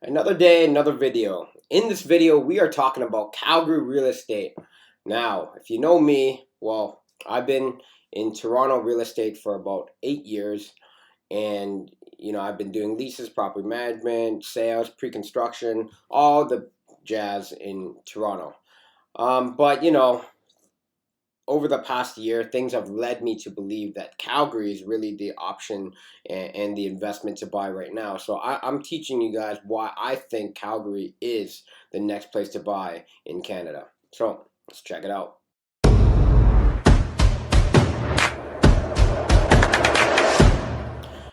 Another day, another video. In this video, we are talking about Calgary real estate. Now, if you know me, well, I've been in Toronto real estate for about 8 years, and I've been doing leases, property management, sales, pre-construction, all the jazz in Toronto. But over the past year, things have led me to believe that Calgary is really the option and the investment to buy right now. So I'm teaching you guys why I think Calgary is the next place to buy in Canada. So let's check it out.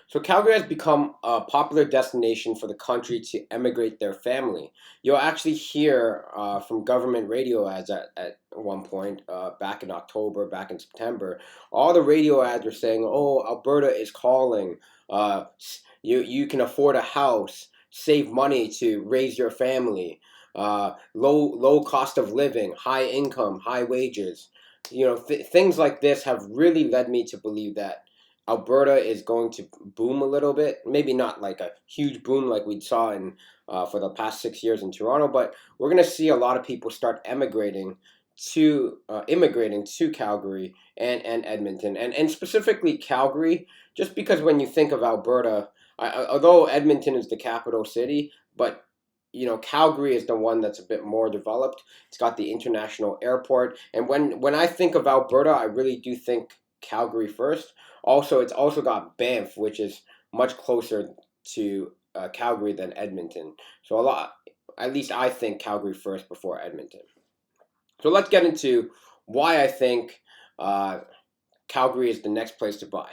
So Calgary has become a popular destination for the country to emigrate their family. You'll actually hear from government radio ads at one point back in October, back in September. All the radio ads are saying, "Oh, Alberta is calling. You can afford a house, save money to raise your family. Low cost of living, high income, high wages." Things like this have really led me to believe that Alberta is going to boom a little bit. Maybe not like a huge boom like we saw in for the past 6 years in Toronto, but we're going to see a lot of people start immigrating to Calgary and Edmonton, and specifically Calgary, just because when you think of Alberta, although Edmonton is the capital city, but Calgary is the one that's a bit more developed. It's got the international airport, and when I think of Alberta, I really do think Calgary first. Also, it's also got Banff, which is much closer to Calgary than Edmonton. So at least I think Calgary first before Edmonton. So let's get into why I think Calgary is the next place to buy.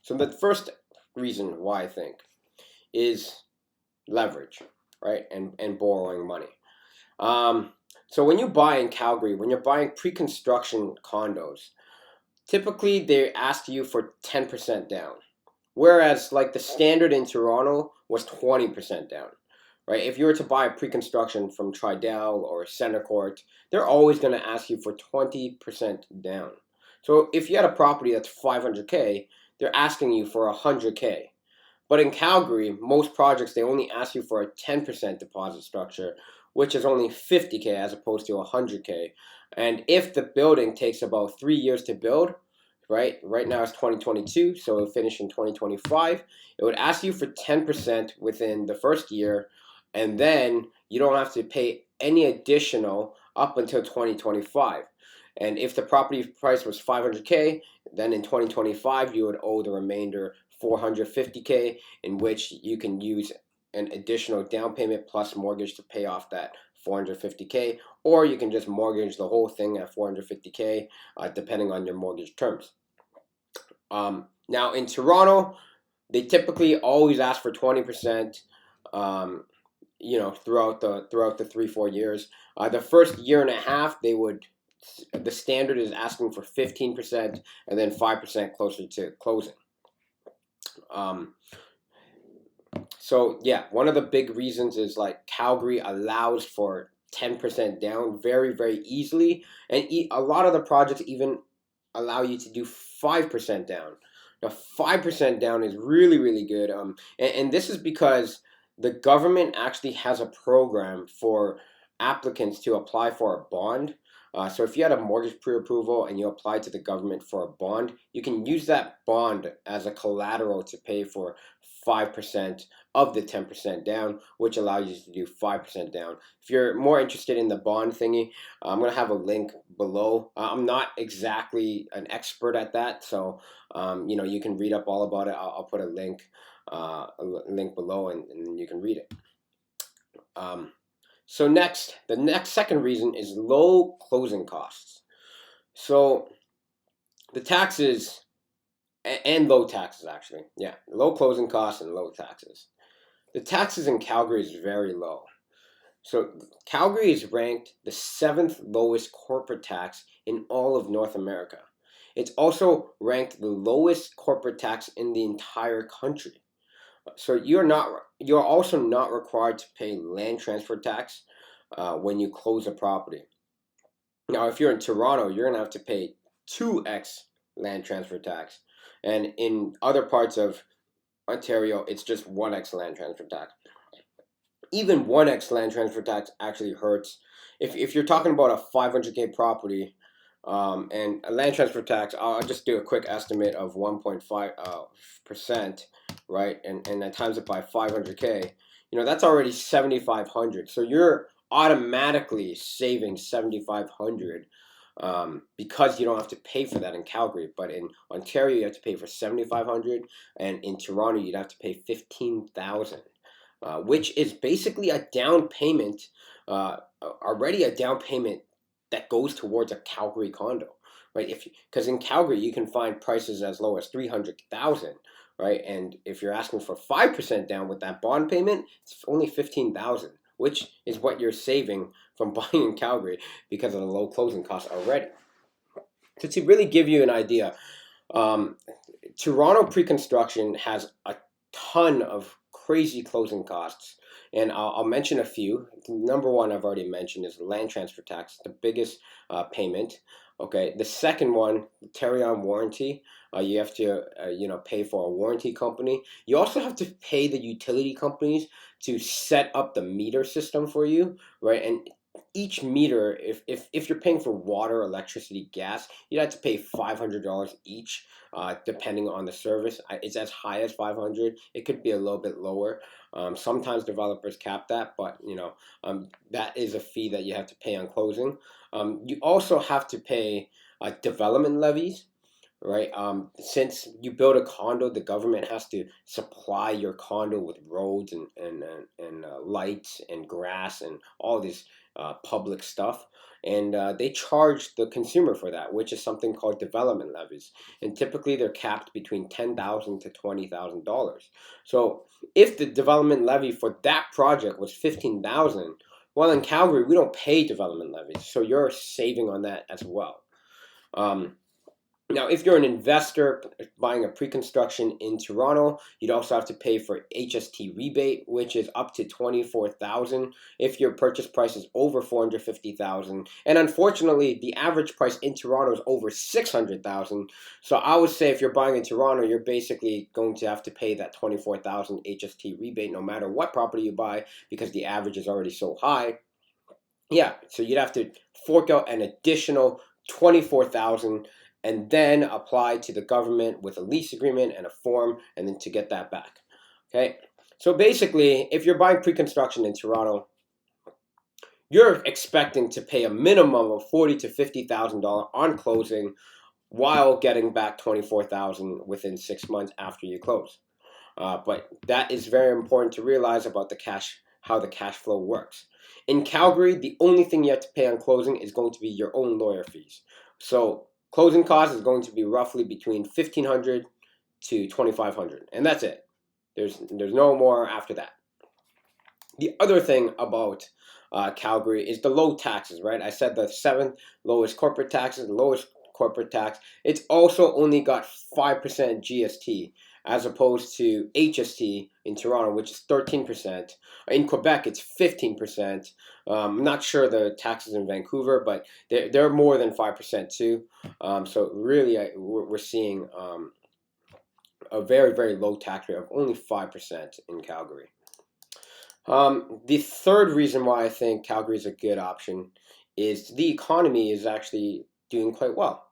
So the first reason why I think is leverage, right, and borrowing money. So when you buy in Calgary, when you're buying pre-construction condos, typically they ask you for 10% down, whereas like the standard in Toronto was 20% down, right? If you were to buy a pre-construction from Tridel or Center Court, they're always going to ask you for 20% down. So if you had a property that's 500K, they're asking you for 100K. But in Calgary, most projects, they only ask you for a 10% deposit structure, which is only 50K as opposed to 100K. And if the building takes about 3 years to build, right now it's 2022, so it'll finish in 2025, it would ask you for 10% within the first year, and then you don't have to pay any additional up until 2025. And if the property price was 500K, then in 2025 you would owe the remainder 450K, in which you can use an additional down payment plus mortgage to pay off that 450K, or you can just mortgage the whole thing at 450K, depending on your mortgage terms. Now in Toronto, they typically always ask for 20%. Throughout the 3-4 years. The first year and a half, the standard is asking for 15%, and then 5% closer to closing. So yeah, one of the big reasons is like Calgary allows for 10% down very, very easily, and a lot of the projects even allow you to do 5% down. Now 5% down is really, really good, and this is because the government actually has a program for applicants to apply for a bond. So if you had a mortgage pre-approval and you applied to the government for a bond, you can use that bond as a collateral to pay for 5% of the 10% down, which allows you to do 5% down. If you're more interested in the bond thingy, I'm going to have a link below. I'm not exactly an expert at that, so you can read up all about it. I'll put a link below, and you can read it. So the second reason is low closing costs. So the taxes and low taxes, actually. Yeah, low closing costs and low taxes. The taxes in Calgary is very low. So Calgary is ranked the 7th lowest corporate tax in all of North America. It's also ranked the lowest corporate tax in the entire country. So you're also not required to pay land transfer tax when you close a property. Now, if you're in Toronto, you're gonna have to pay 2x land transfer tax, and in other parts of Ontario, it's just 1x land transfer tax. even 1x land transfer tax actually hurts. If you're talking about a 500K property, and a land transfer tax, I'll just do a quick estimate of 1.5%, right? And I times it by 500K, that's already 7,500. So you're automatically saving 7,500, because you don't have to pay for that in Calgary. But in Ontario, you have to pay for 7,500, and in Toronto, you'd have to pay 15,000, which is basically a down payment, already a down payment that goes towards a Calgary condo, right? Because in Calgary you can find prices as low as 300,000, right? And if you're asking for 5% down with that bond payment, it's only 15,000, which is what you're saving from buying in Calgary because of the low closing costs already. So to really give you an idea, um, Toronto pre-construction has a ton of crazy closing costs, and I'll mention a few. Number one, I've already mentioned, is land transfer tax, the biggest payment. Okay, the second one, carry on warranty. You have to pay for a warranty company. You also have to pay the utility companies to set up the meter system for you, right? And each meter, if you're paying for water, electricity, gas, you'd have to pay $500 each, depending on the service. It's as high as 500. It could be a little bit lower. Sometimes developers cap that, but that is a fee that you have to pay on closing. You also have to pay development levies, right? Since you build a condo, the government has to supply your condo with roads and lights and grass and all this public stuff. And they charge the consumer for that, which is something called development levies. And typically they're capped between $10,000 to $20,000. So if the development levy for that project was 15,000, well, in Calgary we don't pay development levies, so you're saving on that as well. Now, if you're an investor buying a pre-construction in Toronto, you'd also have to pay for HST rebate, which is up to 24,000 if your purchase price is over 450,000. And unfortunately, the average price in Toronto is over 600,000. So I would say if you're buying in Toronto, you're basically going to have to pay that 24,000 HST rebate no matter what property you buy, because the average is already so high. Yeah, so you'd have to fork out an additional 24,000 and then apply to the government with a lease agreement and a form, and then to get that back. Okay, so basically, if you're buying pre-construction in Toronto, you're expecting to pay a minimum of $40,000 to $50,000 on closing, while getting back 24,000 within 6 months after you close. But that is very important to realize about how the cash flow works. In Calgary, the only thing you have to pay on closing is going to be your own lawyer fees. So closing cost is going to be roughly between $1,500 to $2,500, and that's it. There's no more after that. The other thing about Calgary is the low taxes, right? I said the seventh lowest corporate taxes, the lowest corporate tax. It's also only got 5% GST, as opposed to HST in Toronto, which is 13%. In Quebec, it's 15%. I'm not sure the taxes in Vancouver, but they're more than 5% too. So really, we're seeing a very, very low tax rate of only 5% in Calgary. The third reason why I think Calgary is a good option is the economy is actually doing quite well.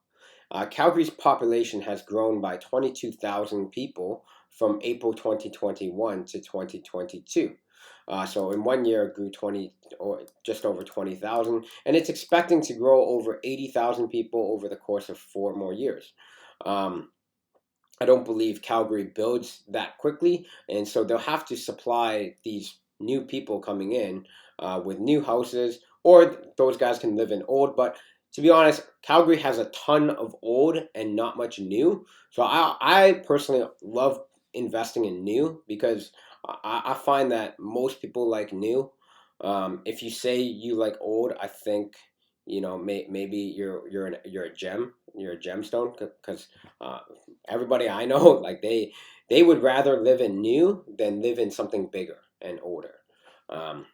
Calgary's population has grown by 22,000 people from April 2021 to 2022. So in 1 year, it grew 20 or just over 20,000, and it's expecting to grow over 80,000 people over the course of 4 more years. I don't believe Calgary builds that quickly, and so they'll have to supply these new people coming in with new houses, or those guys can live in old. But to be honest, Calgary has a ton of old and not much new. So I personally love investing in new, because I find that most people like new. If you say you like old, I think maybe you're a gem, you're a gemstone, because everybody I know, like they would rather live in new than live in something bigger and older. Um,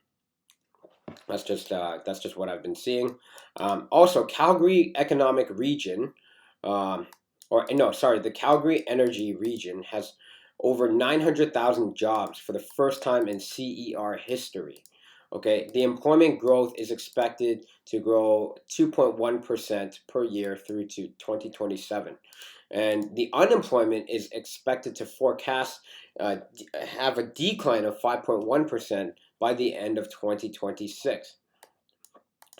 that's just what I've been seeing. Also, Calgary Economic Region, or no, sorry, the Calgary Energy Region has over 900,000 jobs for the first time in CER history. Okay, the employment growth is expected to grow 2.1% per year through to 2027. And the unemployment is expected to forecast have a decline of 5.1% by the end of 2026.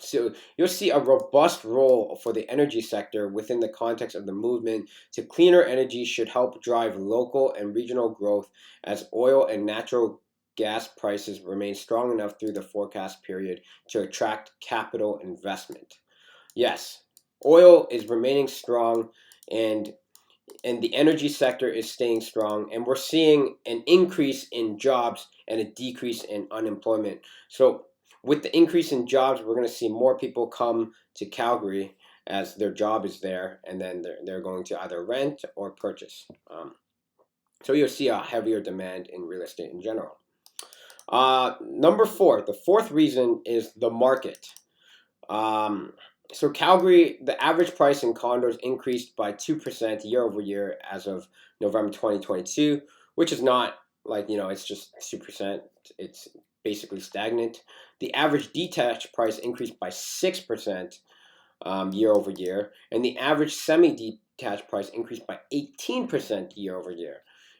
So you'll see a robust role for the energy sector within the context of the movement to cleaner energy should help drive local and regional growth as oil and natural gas prices remain strong enough through the forecast period to attract capital investment. Yes, oil is remaining strong, and the energy sector is staying strong, and we're seeing an increase in jobs and a decrease in unemployment. So with the increase in jobs, we're going to see more people come to Calgary as their job is there, and then they're going to either rent or purchase. So you'll see a heavier demand in real estate in general. Number four, the fourth reason is the market. So Calgary, the average price in condos increased by 2% year over year as of November 2022, which is not like, it's just 2%. It's basically stagnant. The average detached price increased by 6% year over year, and the average semi-detached price increased by 18% year over year,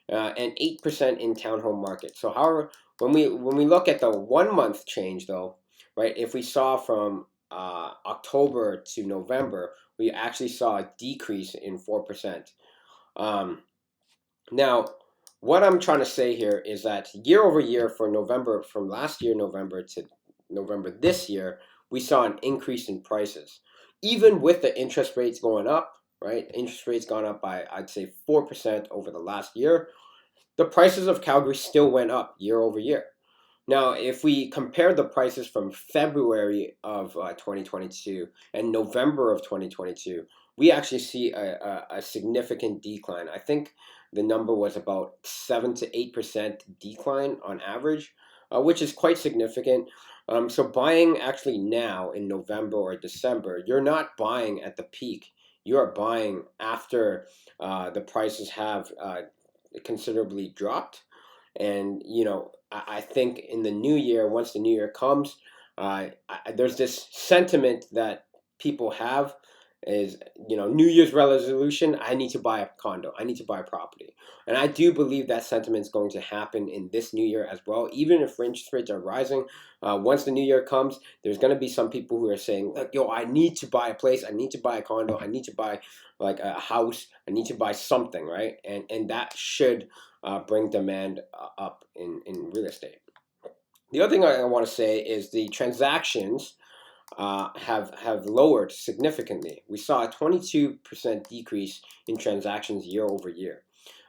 and 8% in townhome market. So however, when we look at the 1 month change though, right, if we saw from October to November, we actually saw a decrease in 4%. Now, what I'm trying to say here is that year over year for November, from last year November to November this year, we saw an increase in prices. Even with the interest rates going up, right? Interest rates gone up by, I'd say, 4% over the last year. The prices of Calgary still went up year over year. Now, if we compare the prices from February of 2022 and November of 2022, we actually see a significant decline. I think the number was about 7 to 8% decline on average, which is quite significant. So buying actually now in November or December, you're not buying at the peak. You are buying after the prices have considerably dropped. And, I think in the new year, once the new year comes, there's this sentiment that people have is, New Year's resolution, I need to buy a condo, I need to buy a property. And I do believe that sentiment is going to happen in this new year as well. Even if interest rates are rising, once the new year comes, there's going to be some people who are saying, like, yo, I need to buy a place, I need to buy a condo, I need to buy like a house, I need to buy something, right? And that should bring demand up in real estate. The other thing I want to say is the transactions have lowered significantly. We saw a 22% decrease in transactions year over year.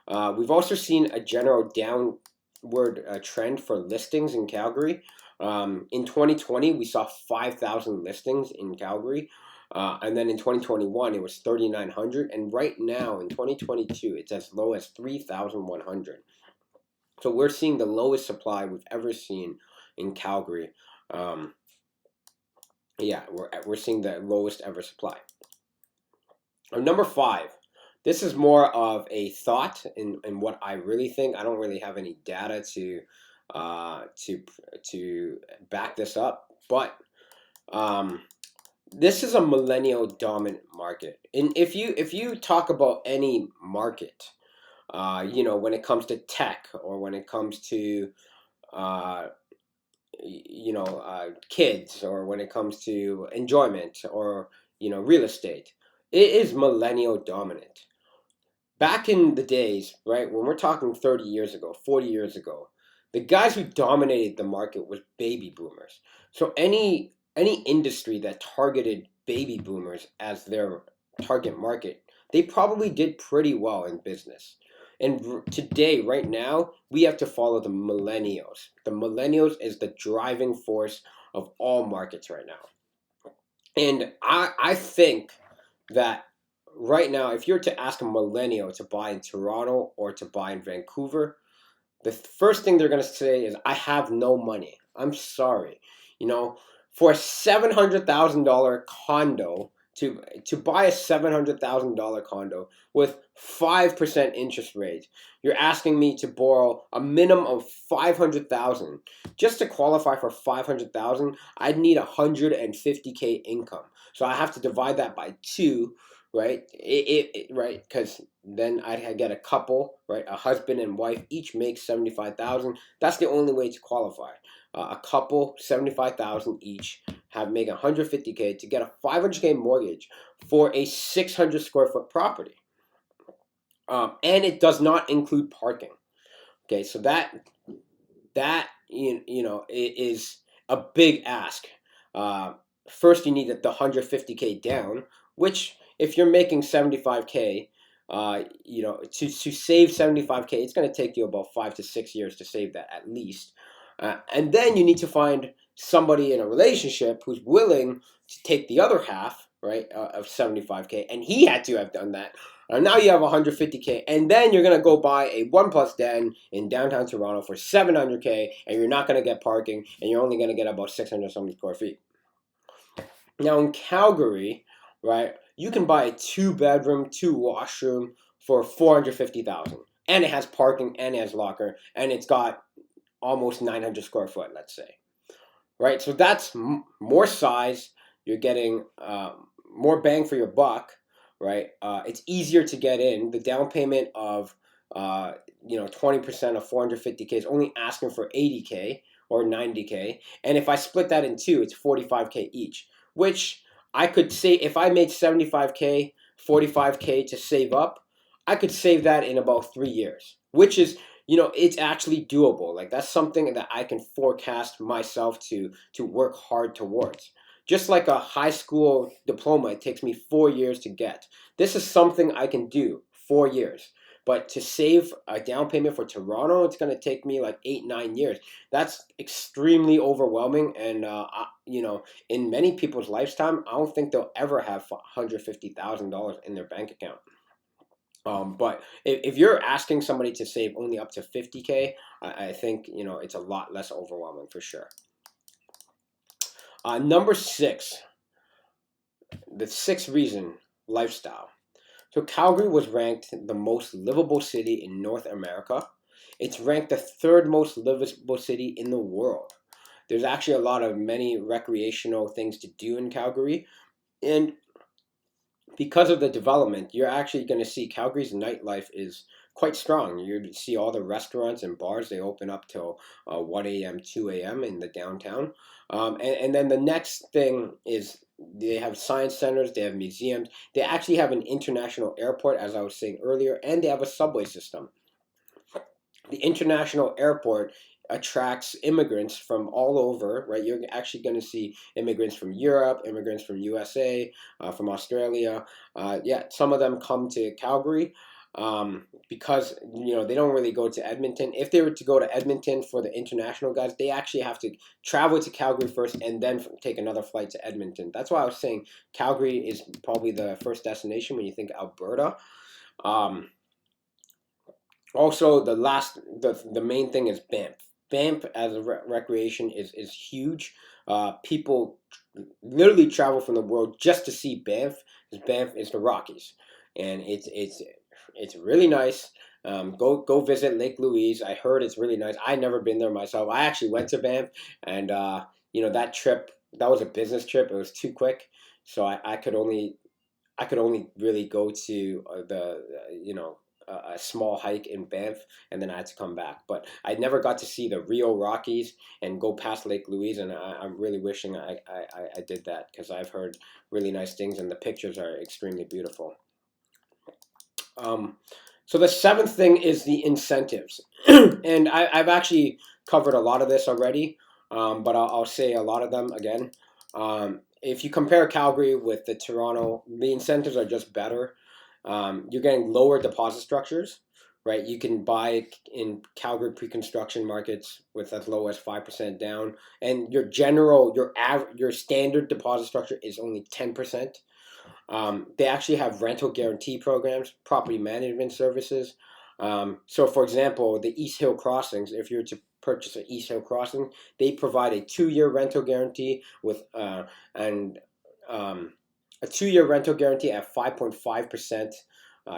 We've also seen a general downward trend for listings in Calgary. In 2020, we saw 5,000 listings in Calgary. And then in 2021, it was 3,900. And right now in 2022, it's as low as 3,100. So we're seeing the lowest supply we've ever seen in Calgary. We're seeing the lowest ever supply. Number five, this is more of a thought in what I really think. I don't really have any data to back this up, but this is a millennial dominant market. And if you talk about any market, when it comes to tech or when it comes to kids, or when it comes to enjoyment, or real estate, it is millennial dominant. Back in the days, right, when we're talking 30 years ago, 40 years ago, the guys who dominated the market was baby boomers. So any industry that targeted baby boomers as their target market, they probably did pretty well in business. And today, right now, we have to follow the millennials. The millennials is the driving force of all markets right now. And I think that right now, if you're to ask a millennial to buy in Toronto or to buy in Vancouver, the first thing they're going to say is, I have no money. I'm sorry. For a $700,000 condo, to buy a $700,000 condo with 5% interest rate. You're asking me to borrow a minimum of 500,000. Just to qualify for 500,000, I'd need 150K income. So I have to divide that by 2, right? Right, because then I'd get a couple, right? A husband and wife each make 75,000. That's the only way to qualify. A couple 75,000 each have make 150K to get a 500K mortgage for a 600 square foot property, and it does not include parking. Okay, so that is a big ask. Uh, First, you need the 150K down, which if you're making 75K, to save 75K, it's going to take you about 5 to 6 years to save that at least. And then you need to find somebody in a relationship who's willing to take the other half, right, of 75K, and he had to have done that. Now you have 150K, and then you're gonna go buy a 1+den in downtown Toronto for 700K, and you're not gonna get parking, and you're only gonna get about 600 something square feet. Now in Calgary, right, you can buy a 2-bedroom, 2-washroom for 450,000, and it has parking, and it has locker, and it's got almost 900 square foot, let's say, right? So that's more size. You're getting more bang for your buck, right? It's easier to get in. The down payment of 20% of 450K is only asking for 80K or 90K, and if I split that in two, it's 45K each. Which I could say if I made 75K, 45K to save up, I could save that in about 3 years, which is it's actually doable. Like that's something that I can forecast myself to work hard towards. Just like a high school diploma, it takes me 4 years to get. This is something I can do 4 years. But to save a down payment for Toronto, it's going to take me like 8, 9 years. That's extremely overwhelming, and in many people's lifetime, I don't think they'll ever have $150,000 in their bank account. But if you're asking somebody to save only up to 50K, I think it's a lot less overwhelming for sure. Number 6, the sixth reason, lifestyle. So Calgary was ranked the most livable city in North America. It's ranked the 3rd most livable city in the world. There's actually a lot of many recreational things to do in Calgary, and because of the development, you're actually going to see Calgary's nightlife is quite strong. You see all the restaurants and bars, they open up till 1 a.m., 2 a.m. in the downtown. And then the next thing is they have science centers, they have museums. They actually have an international airport, as I was saying earlier, and they have a subway system. The international airport attracts immigrants from all over, right? You're actually going to see immigrants from Europe, immigrants from USA, from Australia. Some of them come to Calgary because they don't really go to Edmonton. If they were to go to Edmonton for the international guys, they actually have to travel to Calgary first and then take another flight to Edmonton. That's why I was saying Calgary is probably the first destination when you think Alberta. Also, the main thing is Banff. Banff as a recreation is huge. People literally travel from the world just to see Banff, because Banff is the Rockies, and it's really nice. Go visit Lake Louise. I heard it's really nice. I never been there myself. I actually went to Banff, and that trip, that was a business trip. It was too quick, so I could only really go to a small hike in Banff, and then I had to come back. But I never got to see the real Rockies and go past Lake Louise, and I'm really wishing I did that, because I've heard really nice things, and the pictures are extremely beautiful. So the 7th thing is the incentives, and I've actually covered a lot of this already, but I'll say a lot of them again. If you compare Calgary with the Toronto, the incentives are just better. You're getting lower deposit structures, right? You can buy in Calgary pre-construction markets with as low as 5% down, and your standard deposit structure is only 10%. They actually have rental guarantee programs, property management services. So, for example, the East Hill Crossings, if you were to purchase an East Hill Crossing, they provide a 2-year rental guarantee with a 2-year rental guarantee at 5.5%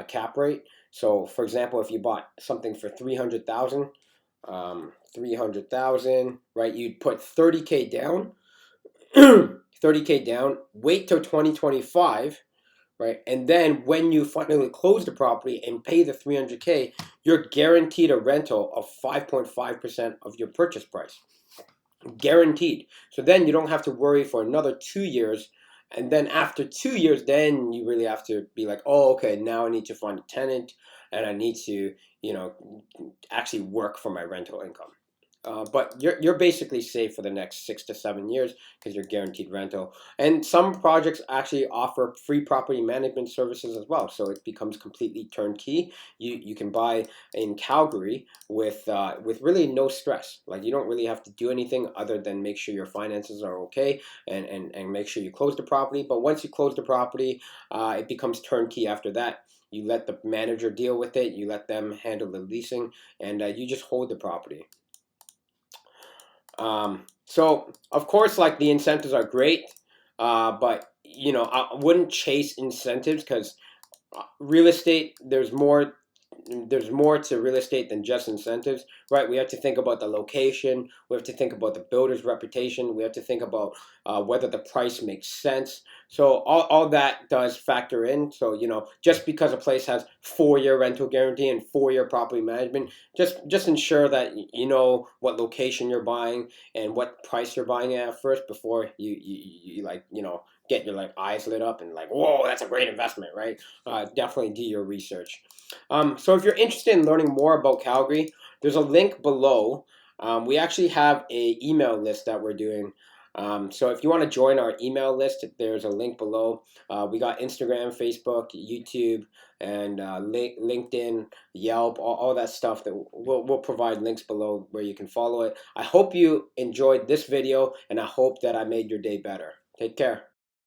cap rate. So, for example, if you bought something for 300,000, 300,000, right? You'd put 30K down, 30K down. Wait till 2025, right? And then when you finally close the property and pay the 300K, you're guaranteed a rental of 5.5% of your purchase price, guaranteed. So then you don't have to worry for another 2 years. And then after 2 years, then you really have to be like, oh, okay, now I need to find a tenant and I need to, actually work for my rental income. But you're basically safe for the next 6 to 7 years because you're guaranteed rental. And some projects actually offer free property management services as well, so it becomes completely turnkey. You can buy in Calgary with really no stress. Like you don't really have to do anything other than make sure your finances are okay and make sure you close the property. But once you close the property, it becomes turnkey after that. You let the manager deal with it. You let them handle the leasing, and you just hold the property. So of course, like the incentives are great, but I wouldn't chase incentives because real estate, there's more to real estate than just incentives, right? We have to think about the location. We have to think about the builder's reputation. We have to think about whether the price makes sense. So all that does factor in. So just because a place has 4-year rental guarantee and 4-year property management, just ensure that you know what location you're buying and what price you're buying at first before you like get your like eyes lit up and like, whoa, that's a great investment, right? Definitely do your research. So if you're interested in learning more about Calgary, there's a link below. We actually have a email list that we're doing. So if you want to join our email list, there's a link below. We got Instagram, Facebook, YouTube, and LinkedIn, Yelp, all that stuff that we'll provide links below where you can follow it. I hope you enjoyed this video, and I hope that I made your day better. Take care.